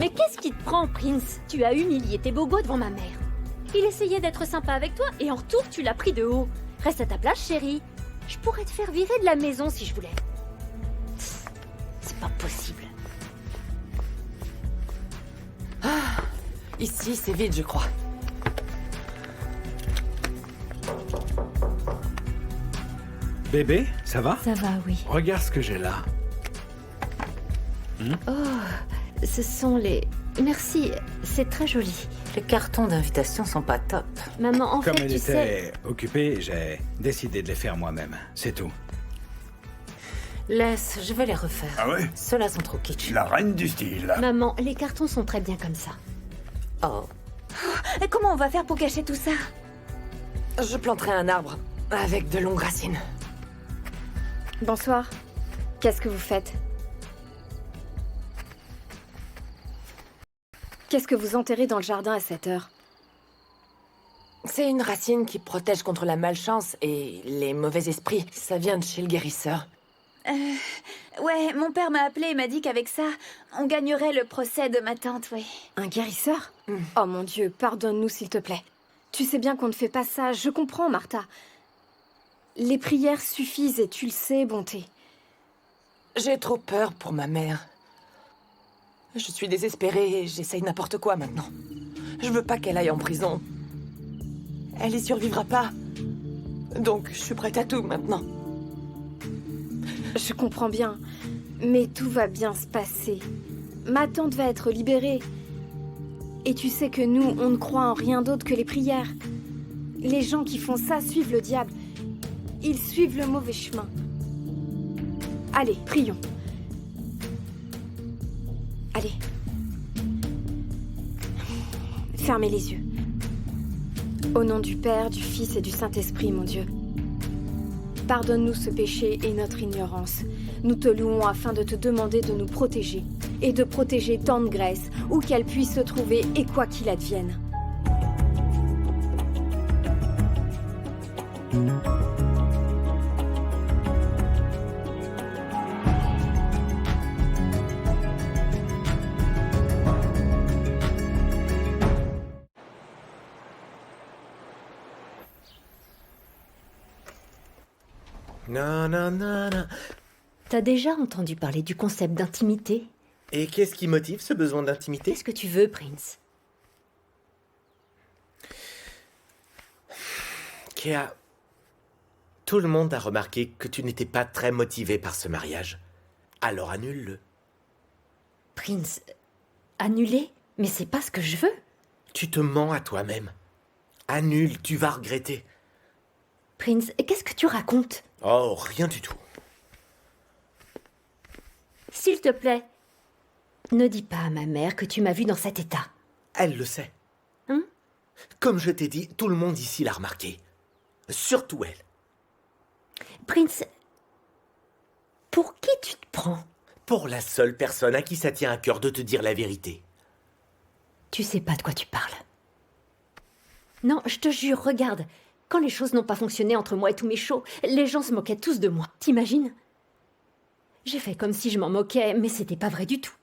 Mais qu'est-ce qui te prend, Prince? Tu as humilié tes bobos devant ma mère. Il essayait d'être sympa avec toi et en retour, tu l'as pris de haut. Reste à ta place, chérie. Je pourrais te faire virer de la maison si je voulais. C'est pas possible. Ici, c'est vide, je crois. Bébé, ça va? Ça va, oui. Regarde ce que j'ai là. Ce sont les... Merci, c'est très joli. Les cartons d'invitation sont pas top. Maman, en Comme fait, elle tu sais... était occupée, j'ai décidé de les faire moi-même. C'est tout. Laisse, je vais les refaire. Ah ouais? Ceux-là sont trop kitsch. La reine du style. Maman, les cartons sont très bien comme ça. Oh. Et comment on va faire pour cacher tout ça? Je planterai un arbre avec de longues racines. Bonsoir. Qu'est-ce que vous faites? Qu'est-ce que vous enterrez dans le jardin à cette heure? C'est une racine qui protège contre la malchance et les mauvais esprits. Ça vient de chez le guérisseur. Ouais, mon père m'a appelé et m'a dit qu'avec ça, on gagnerait le procès de ma tante, ouais. Un guérisseur? Oh mon Dieu, pardonne-nous s'il te plaît. Tu sais bien qu'on ne fait pas ça, je comprends, Martha. Les prières suffisent et tu le sais, bonté. J'ai trop peur pour ma mère. Je suis désespérée et j'essaye n'importe quoi maintenant. Je veux pas qu'elle aille en prison. Elle y survivra pas. Donc, je suis prête à tout maintenant. Je comprends bien, mais tout va bien se passer. Ma tante va être libérée. Et tu sais que nous, on ne croit en rien d'autre que les prières. Les gens qui font ça suivent le diable. Ils suivent le mauvais chemin. Allez, prions. Allez. Fermez les yeux. Au nom du Père, du Fils et du Saint-Esprit, mon Dieu. Pardonne-nous ce péché et notre ignorance. Nous te louons afin de te demander de nous protéger et de protéger Tante Grace, où qu'elle puisse se trouver et quoi qu'il advienne. Non, non, non, non. T'as déjà entendu parler du concept d'intimité? Et qu'est-ce qui motive ce besoin d'intimité? Qu'est-ce que tu veux, Prince? Kéa, tout le monde a remarqué que tu n'étais pas très motivé par ce mariage. Alors annule-le. Prince, annulé? Mais c'est pas ce que je veux. Tu te mens à toi-même. Annule, tu vas regretter. Prince, qu'est-ce que tu racontes? Oh, rien du tout. S'il te plaît, ne dis pas à ma mère que tu m'as vu dans cet état. Elle le sait. Hein? Comme je t'ai dit, tout le monde ici l'a remarqué. Surtout elle. Prince, pour qui tu te prends? Pour la seule personne à qui ça tient à cœur de te dire la vérité. Tu sais pas de quoi tu parles. Non, je te jure, regarde. Quand les choses n'ont pas fonctionné entre moi et tous mes shows, les gens se moquaient tous de moi. T'imagines? J'ai fait comme si je m'en moquais, mais c'était pas vrai du tout.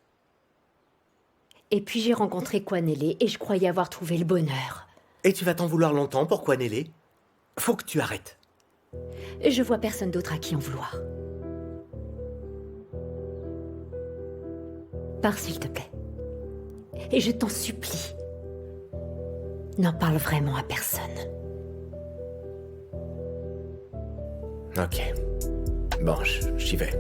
Et puis j'ai rencontré Kwanele et je croyais avoir trouvé le bonheur. Et tu vas t'en vouloir longtemps pour Kwanele? Faut que tu arrêtes. Je vois personne d'autre à qui en vouloir. Pars s'il te plaît. Et je t'en supplie, n'en parle vraiment à personne. Ok. Bon, j'y vais.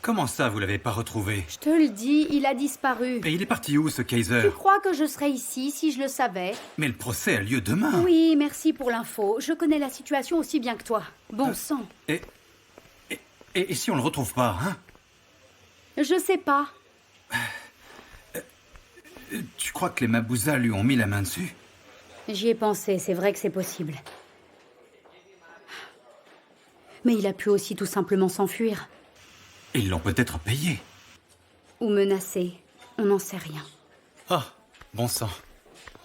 Comment ça, vous l'avez pas retrouvé? Je te le dis, il a disparu. Et il est parti où, ce Kaiser? Tu crois que je serais ici si je le savais? Mais le procès a lieu demain. Oui, merci pour l'info. Je connais la situation aussi bien que toi. Bon sang. Et si on le retrouve pas, hein? Je sais pas. Tu crois que les Mabouza lui ont mis la main dessus? J'y ai pensé, c'est vrai que c'est possible. Mais il a pu aussi tout simplement s'enfuir. Ils l'ont peut-être payé. Ou menacé. On n'en sait rien. Ah, bon sang.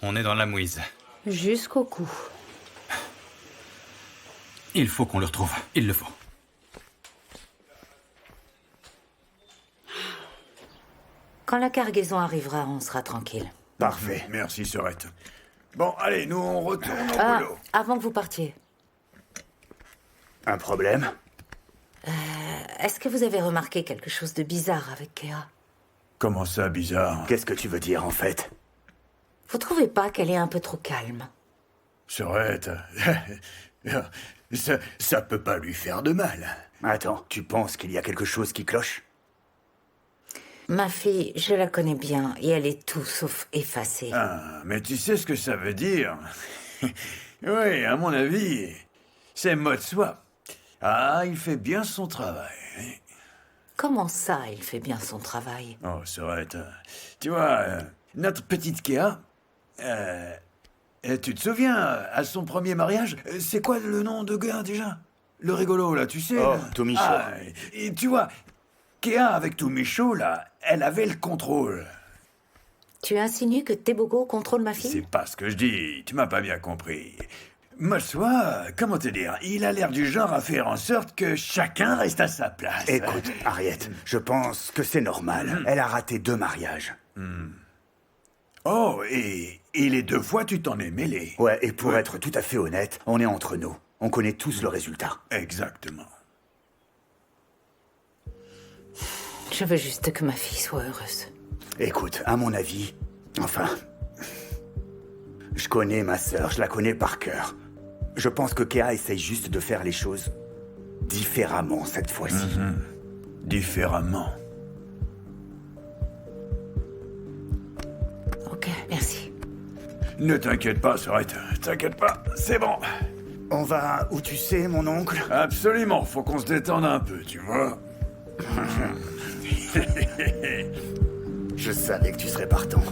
On est dans la mouise. Jusqu'au cou. Il faut qu'on le retrouve. Il le faut. Quand la cargaison arrivera, on sera tranquille. Parfait. Merci, Sorette. Bon, allez, nous, on retourne au boulot. Avant que vous partiez, Un problème? est-ce que vous avez remarqué quelque chose de bizarre avec Kéa? Comment ça, bizarre? Qu'est-ce que tu veux dire, en fait? Vous trouvez pas qu'elle est un peu trop calme? Sorette... ça peut pas lui faire de mal. Attends, tu penses qu'il y a quelque chose qui cloche? Ma fille, je la connais bien et elle est tout sauf effacée. Ah, mais tu sais ce que ça veut dire? Oui, à mon avis, c'est mode swap. Ah, il fait bien son travail. Comment ça, il fait bien son travail? Oh, Sorette, tu vois, notre petite Kéa, tu te souviens, à son premier mariage, c'est quoi le nom de gars déjà? Le rigolo, là, tu sais? Oh, là Tomicho. Ah, et tu vois, Kéa avec Tomicho, là, elle avait le contrôle. Tu insinues que Tebogo contrôle ma fille? C'est pas ce que je dis, tu m'as pas bien compris. Mossois, comment te dire, il a l'air du genre à faire en sorte que chacun reste à sa place. Écoute, Harriet, je pense que c'est normal. Elle a raté 2 mariages. Oh, et les 2 fois, tu t'en es mêlé. Ouais, et pour être tout à fait honnête, on est entre nous. On connaît tous le résultat. Exactement. Je veux juste que ma fille soit heureuse. Écoute, à mon avis, enfin... Je connais ma sœur, je la connais par cœur. Je pense que Kéa essaye juste de faire les choses différemment cette fois-ci. Différemment. Ok, merci. Ne t'inquiète pas, Sorette, t'inquiète pas, c'est bon. On va où tu sais, mon oncle? Absolument, faut qu'on se détende un peu, tu vois. Je savais que tu serais partant.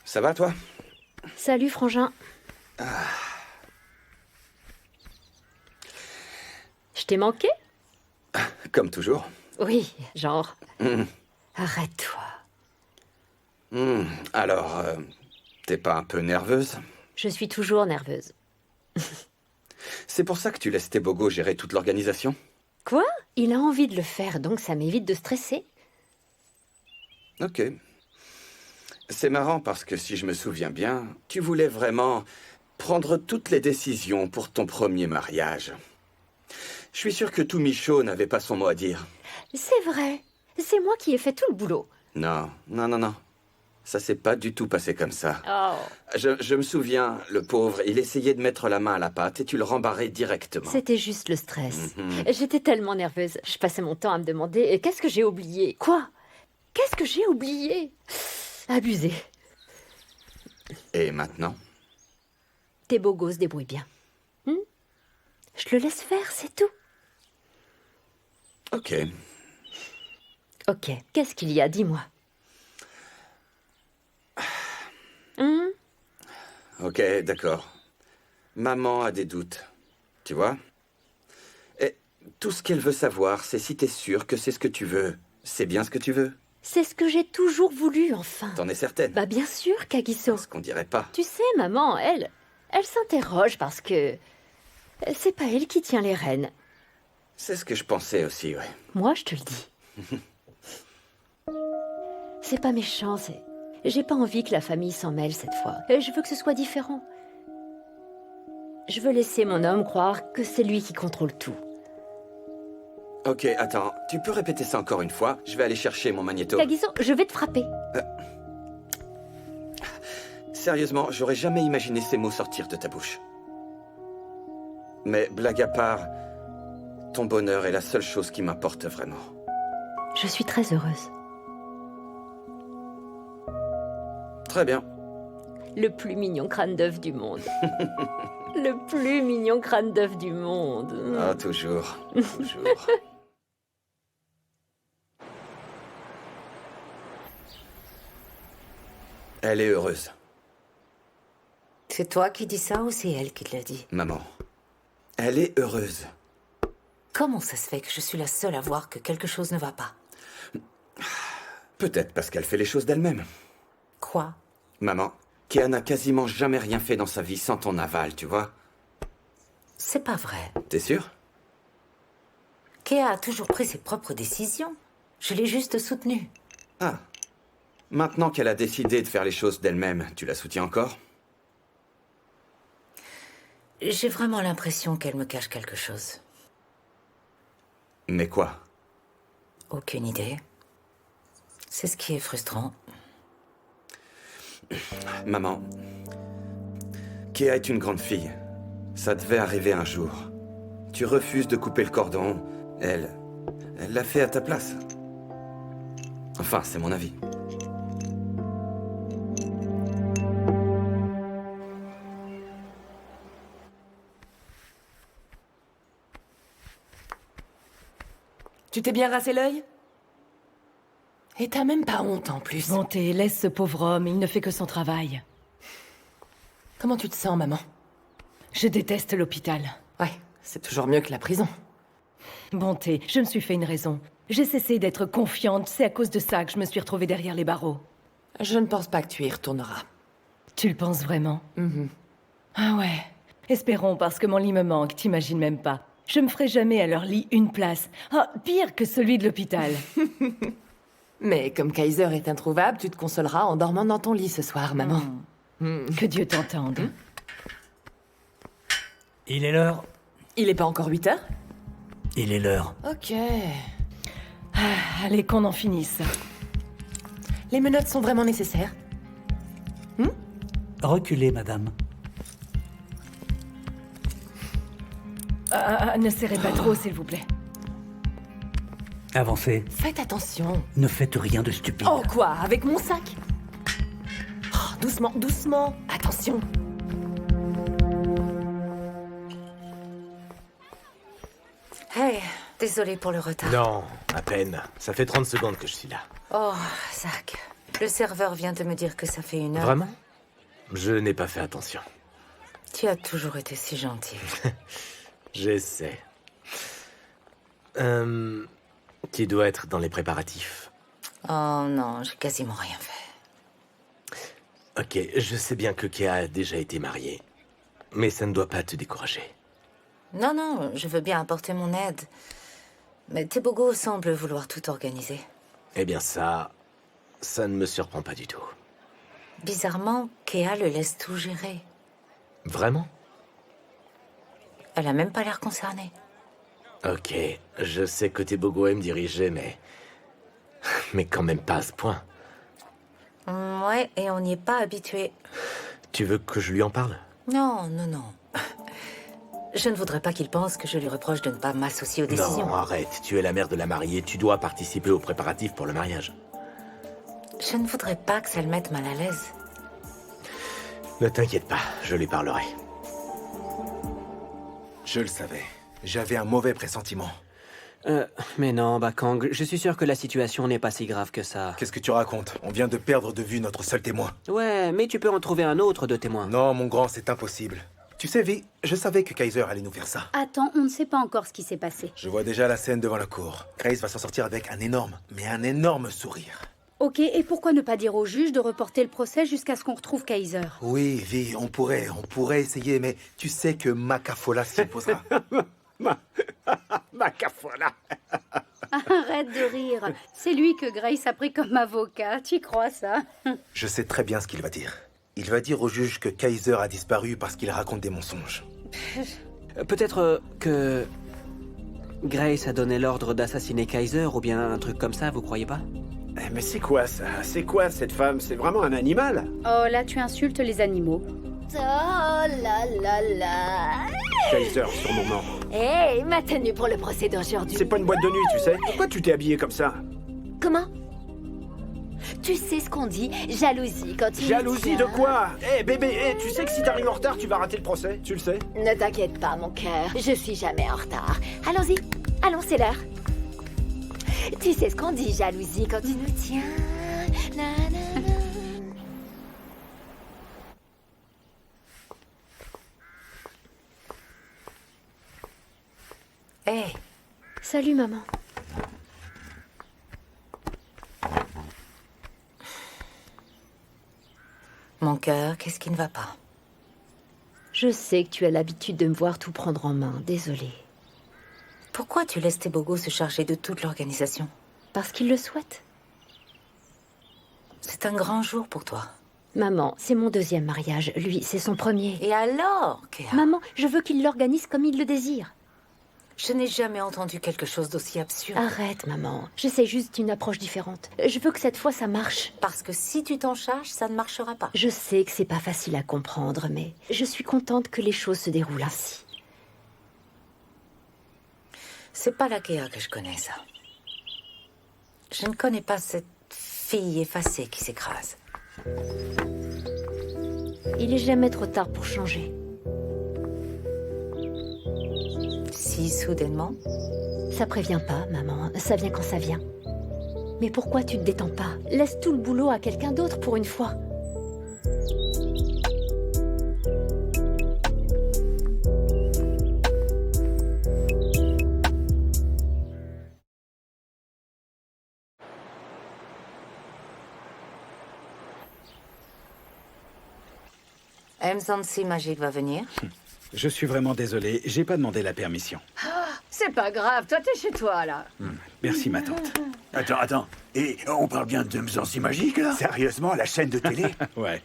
Ça va, toi? Salut, frangin. Je t'ai manqué? Comme toujours. Oui, genre. Arrête-toi. Alors, t'es pas un peu nerveuse? Je suis toujours nerveuse. C'est pour ça que tu laisses Tebogo gérer toute l'organisation? Quoi? Il a envie de le faire, donc ça m'évite de stresser. Ok. C'est marrant parce que si je me souviens bien, tu voulais vraiment prendre toutes les décisions pour ton premier mariage. Je suis sûr que Tomicho n'avait pas son mot à dire. C'est vrai. C'est moi qui ai fait tout le boulot. Non. Ça s'est pas du tout passé comme ça. Oh. Je me souviens, le pauvre, il essayait de mettre la main à la pâte et tu le rembarrais directement. C'était juste le stress. J'étais tellement nerveuse. Je passais mon temps à me demander qu'est-ce que j'ai oublié? Quoi? Qu'est-ce que j'ai oublié? Abusé. Et maintenant? Tebogo se débrouille bien. Je le laisse faire, c'est tout. Ok. Ok, qu'est-ce qu'il y a? Dis-moi. Ok, d'accord. Maman a des doutes, tu vois? Et tout ce qu'elle veut savoir, c'est si t'es sûr que c'est ce que tu veux. C'est bien ce que tu veux? C'est ce que j'ai toujours voulu, enfin. T'en es certaine? Bah bien sûr, Kagiso. Ce qu'on dirait pas. Tu sais, maman, elle s'interroge parce que c'est pas elle qui tient les rênes. C'est ce que je pensais aussi, ouais. Moi, je te le dis. C'est pas méchant, j'ai pas envie que la famille s'en mêle cette fois. Je veux que ce soit différent. Je veux laisser mon homme croire que c'est lui qui contrôle tout. Ok, attends, tu peux répéter ça encore une fois? Je vais aller chercher mon magnéto. Kagiso, je vais te frapper. Sérieusement, j'aurais jamais imaginé ces mots sortir de ta bouche. Mais blague à part, ton bonheur est la seule chose qui m'importe vraiment. Je suis très heureuse. Très bien. Le plus mignon crâne d'œuf du monde. Le plus mignon crâne d'œuf du monde. Ah, toujours. Toujours. Elle est heureuse. C'est toi qui dis ça ou c'est elle qui te l'a dit? Maman, elle est heureuse. Comment ça se fait que je suis la seule à voir que quelque chose ne va pas? Peut-être parce qu'elle fait les choses d'elle-même. Quoi? Maman, Kéa n'a quasiment jamais rien fait dans sa vie sans ton aval, tu vois. C'est pas vrai. T'es sûr? Kéa a toujours pris ses propres décisions. Je l'ai juste soutenue. Ah. Maintenant qu'elle a décidé de faire les choses d'elle-même, tu la soutiens encore? J'ai vraiment l'impression qu'elle me cache quelque chose. Mais quoi? Aucune idée. C'est ce qui est frustrant. Maman, Kéa est une grande fille. Ça devait arriver un jour. Tu refuses de couper le cordon. Elle l'a fait à ta place. Enfin, c'est mon avis. Tu t'es bien rassé l'œil? Et t'as même pas honte en plus. Bonté, laisse ce pauvre homme, il ne fait que son travail. Comment tu te sens, maman? Je déteste l'hôpital. Ouais, c'est toujours mieux que la prison. Bonté, je me suis fait une raison. J'ai cessé d'être confiante, c'est à cause de ça que je me suis retrouvée derrière les barreaux. Je ne pense pas que tu y retourneras. Tu le penses vraiment? Mhm. Ah ouais. Espérons, parce que mon lit me manque, t'imagines même pas. Je me ferai jamais à leur lit une place. Ah, pire que celui de l'hôpital. Mais comme Kaiser est introuvable, tu te consoleras en dormant dans ton lit ce soir, maman. Que Dieu t'entende. Il est l'heure. Il est pas encore 8 heures? Il est l'heure. Ok. Allez, qu'on en finisse. Les menottes sont vraiment nécessaires? Reculez, madame. Ne serrez pas trop, s'il vous plaît. Avancez. Faites attention. Ne faites rien de stupide. Oh quoi? Avec mon sac? Oh, doucement, doucement. Attention. Hey, désolée pour le retard. Non, à peine. Ça fait 30 secondes que je suis là. Oh, Zach, le serveur vient de me dire que ça fait 1 heure. Vraiment? Je n'ai pas fait attention. Tu as toujours été si gentil. J'essaie. Qui doit être dans les préparatifs? Oh non, j'ai quasiment rien fait. Ok, je sais bien que Kéa a déjà été mariée. Mais ça ne doit pas te décourager. Non, non, je veux bien apporter mon aide. Mais Tebogo semble vouloir tout organiser. Eh bien ça ne me surprend pas du tout. Bizarrement, Kéa le laisse tout gérer. Vraiment? Elle a même pas l'air concernée. Ok, je sais que Tebogo aime diriger, mais... Mais quand même pas à ce point. Ouais, et on n'y est pas habitué. Tu veux que je lui en parle? Non, non, non. Je ne voudrais pas qu'il pense que je lui reproche de ne pas m'associer aux décisions. Non, arrête. Tu es la mère de la mariée. Tu dois participer aux préparatifs pour le mariage. Je ne voudrais pas que ça le mette mal à l'aise. Ne t'inquiète pas, je lui parlerai. Je le savais. J'avais un mauvais pressentiment. Mais non, Bakang, je suis sûr que la situation n'est pas si grave que ça. Qu'est-ce que tu racontes? On vient de perdre de vue notre seul témoin. Ouais, mais tu peux en trouver un autre de témoin. Non, mon grand, c'est impossible. Tu sais, Vi, je savais que Kaiser allait nous faire ça. Attends, on ne sait pas encore ce qui s'est passé. Je vois déjà la scène devant la cour. Grace va s'en sortir avec un énorme sourire. Ok, et pourquoi ne pas dire au juge de reporter le procès jusqu'à ce qu'on retrouve Kaiser? Oui, Vi, on pourrait essayer, mais tu sais que Makafola s'y opposera. Makafola. Arrête de rire. C'est lui que Grace a pris comme avocat. Tu crois ça? Je sais très bien ce qu'il va dire. Il va dire au juge que Kaiser a disparu parce qu'il raconte des mensonges. Peut-être que Grace a donné l'ordre d'assassiner Kaiser ou bien un truc comme ça, vous croyez pas? Mais c'est quoi ça? C'est quoi cette femme? C'est vraiment un animal? Oh, là, tu insultes les animaux. Oh là là là. Kaiser sur mon nom. Hé, ma tenue pour le procès d'aujourd'hui. C'est pas une boîte de nuit, tu sais. Pourquoi tu t'es habillée comme ça? Comment? Tu sais ce qu'on dit, jalousie quand tu... Jalousie de quoi? Hé, bébé, tu sais que si t'arrives en retard, tu vas rater le procès, tu le sais? Ne t'inquiète pas, mon cœur, je suis jamais en retard. Allons-y, allons, c'est l'heure. Tu sais ce qu'on dit, jalousie quand tu nous tiens. Na, na, na. Hé. Salut, maman. Mon cœur, qu'est-ce qui ne va pas? Je sais que tu as l'habitude de me voir tout prendre en main, désolée. Pourquoi tu laisses Tebogo se charger de toute l'organisation? Parce qu'il le souhaite. C'est un grand jour pour toi. Maman, c'est mon deuxième mariage. Lui, c'est son premier. Et alors, Kéa? Maman, je veux qu'il l'organise comme il le désire. Je n'ai jamais entendu quelque chose d'aussi absurde. Arrête, maman. J'essaie juste une approche différente. Je veux que cette fois, ça marche. Parce que si tu t'en charges, ça ne marchera pas. Je sais que c'est pas facile à comprendre, mais je suis contente que les choses se déroulent ainsi. C'est pas la Kéa que je connais, ça. Je ne connais pas cette fille effacée qui s'écrase. Il est jamais trop tard pour changer. Si soudainement? Ça prévient pas, maman. Ça vient quand ça vient. Mais pourquoi tu te détends pas? Laisse tout le boulot à quelqu'un d'autre pour une fois. M-Zansi Magique va venir? Je suis vraiment désolé, j'ai pas demandé la permission. Ah, c'est pas grave, toi t'es chez toi là. Merci ma tante. Attends. Et on parle bien de Mzansi Magique, là? Sérieusement, la chaîne de télé? Ouais,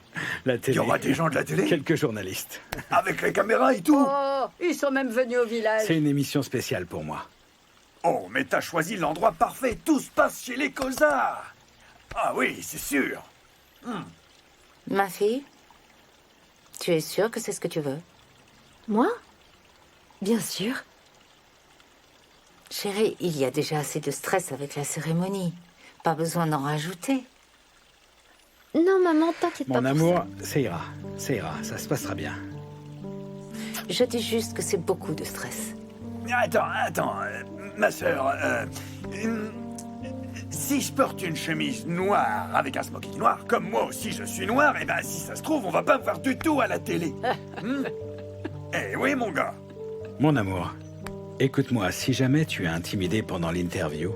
la télé. Il y aura des gens de la télé? Quelques journalistes. Avec les caméras et tout? Oh, ils sont même venus au village. C'est une émission spéciale pour moi. Oh, mais t'as choisi l'endroit parfait. Tout se passe chez les Cosa. Ah oui, c'est sûr. Ma fille, tu es sûre que c'est ce que tu veux? Moi? Bien sûr. Chérie, il y a déjà assez de stress avec la cérémonie. Pas besoin d'en rajouter. Non, maman, t'inquiète pas. Mon amour, ça ira, ça se passera bien. Je dis juste que c'est beaucoup de stress. Attends, ma sœur, si je porte une chemise noire avec un smoking noir, comme moi aussi je suis noir, et ben si ça se trouve, on va pas me voir du tout à la télé. Eh oui, mon gars. Mon amour, écoute-moi, si jamais tu es intimidé pendant l'interview,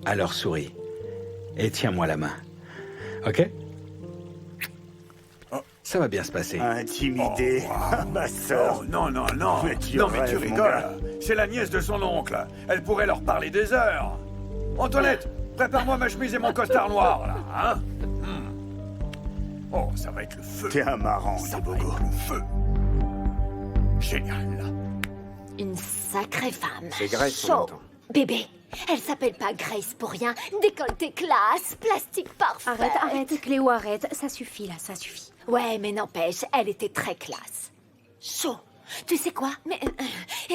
alors souris et tiens-moi la main. Ok? Ça va bien se passer. Intimidé? Ma sœur. Oh, non. Mais tu tu rêves, mon rigoles. gars. C'est la nièce de son oncle. Elle pourrait leur parler des heures. Antoinette, prépare-moi ma chemise et mon costard noir, là, hein? Oh, ça va être le feu. T'es un marrant, Ça va être le feu. Génial. Une sacrée femme. C'est Grace, on Chaud. entend. Bébé, elle s'appelle pas Grace pour rien. Décolleté classe, plastique parfait. Arrête, Cléo, arrête. Ça suffit là, ça suffit. Ouais, mais n'empêche, elle était très classe. Chaud. Tu sais quoi? Mais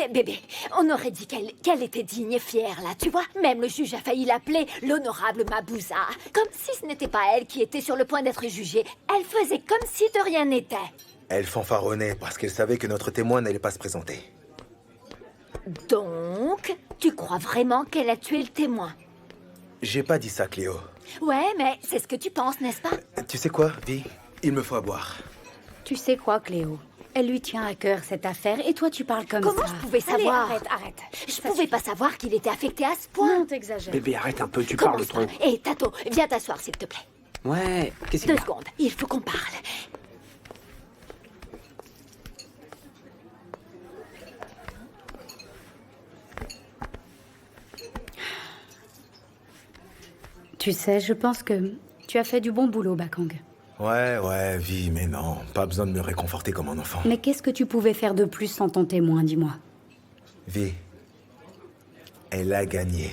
bébé, on aurait dit qu'elle était digne et fière, là, tu vois? Même le juge a failli l'appeler l'honorable Mabouza. Comme si ce n'était pas elle qui était sur le point d'être jugée. Elle faisait comme si de rien n'était. Elle fanfaronnait parce qu'elle savait que notre témoin n'allait pas se présenter. Donc, tu crois vraiment qu'elle a tué le témoin? J'ai pas dit ça, Cléo. Ouais, mais c'est ce que tu penses, n'est-ce pas? Tu sais quoi, Vi? Il me faut à boire. Tu sais quoi, Cléo? Elle lui tient à cœur cette affaire et toi tu parles comme ça. Comment je pouvais savoir? Allez, arrête. Je pouvais pas savoir qu'il était affecté à ce point. Non, t'exagères. Bébé, arrête un peu, tu Comment parles ça? trop. Hé, Tato, viens t'asseoir, s'il te plaît. Ouais, qu'est-ce qu'il y 2 a? secondes, il faut qu'on parle. Tu sais, je pense que tu as fait du bon boulot, Bakang. Ouais, Vi, mais non. Pas besoin de me réconforter comme un enfant. Mais qu'est-ce que tu pouvais faire de plus sans ton témoin, dis-moi? Vi, elle a gagné.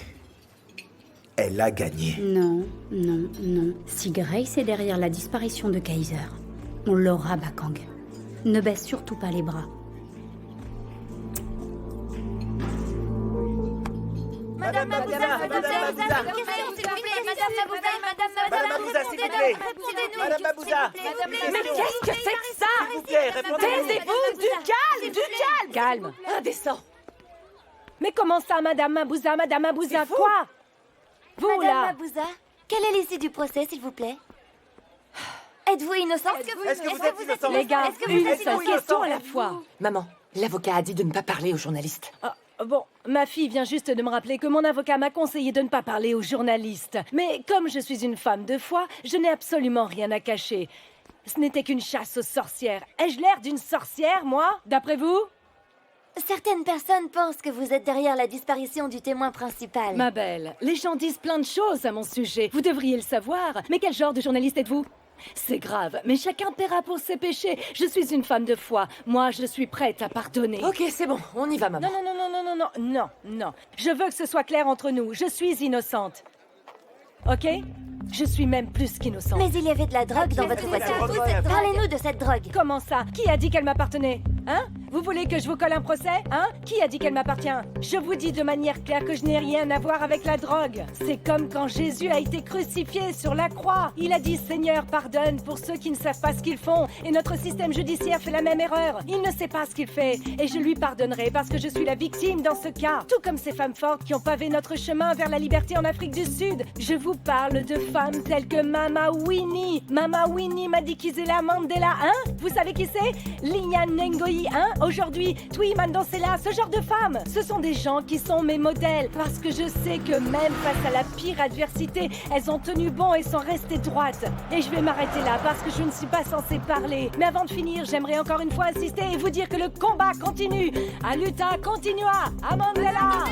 Elle a gagné. Non. Si Grace est derrière la disparition de Kaiser, on l'aura, Bakang. Ne baisse surtout pas les bras. Madame Mabouza, s'il vous plaît. Madame Mabouza. Mais qu'est-ce que c'est que ça? S'il vous plaît, répondez. Taisez-vous! Du calme! Calme. Indécent! Mais comment ça, Madame Mabouza? Madame Mabouza, quoi? Vous, Madame là Mabouza, quelle est l'issue du procès, s'il vous plaît? Êtes-vous innocente? Est-ce que vous êtes innocente? Les gars, une seule question à la fois. Maman, l'avocat a dit de ne pas parler aux journalistes. Ah, bon, ma fille vient juste de me rappeler que mon avocat m'a conseillé de ne pas parler aux journalistes. Mais comme je suis une femme de foi, je n'ai absolument rien à cacher. Ce n'était qu'une chasse aux sorcières. Ai-je l'air d'une sorcière, moi, d'après vous? Certaines personnes pensent que vous êtes derrière la disparition du témoin principal. Ma belle, les gens disent plein de choses à mon sujet. Vous devriez le savoir. Mais quel genre de journaliste êtes-vous? C'est grave, mais chacun paiera pour ses péchés. Je suis une femme de foi. Moi, je suis prête à pardonner. Ok, c'est bon, on y va, maman. Non. Je veux que ce soit clair entre nous. Je suis innocente. Ok? Je suis même plus qu'innocente. Mais il y avait de la drogue dans votre voiture. Parlez-nous de cette drogue. Comment ça? Qui a dit qu'elle m'appartenait? Hein? Vous voulez que je vous colle un procès? Hein? Qui a dit qu'elle m'appartient? Je vous dis de manière claire que je n'ai rien à voir avec la drogue. C'est comme quand Jésus a été crucifié sur la croix. Il a dit « Seigneur, pardonne pour ceux qui ne savent pas ce qu'ils font. » Et notre système judiciaire fait la même erreur. Il ne sait pas ce qu'il fait. Et je lui pardonnerai parce que je suis la victime dans ce cas. Tout comme ces femmes fortes qui ont pavé notre chemin vers la liberté en Afrique du Sud. Je vous parle de femmes telles que Mama Winnie. Mama Winnie Madikizela Mandela, hein? Vous savez qui c'est? Linya Ngoyi, hein? Aujourd'hui, Tui Mandela, ce genre de femmes. Ce sont des gens qui sont mes modèles. Parce que je sais que même face à la pire adversité, elles ont tenu bon et sont restées droites. Et je vais m'arrêter là parce que je ne suis pas censée parler. Mais avant de finir, j'aimerais encore une fois insister et vous dire que le combat continue. À luta continua. À Mandela!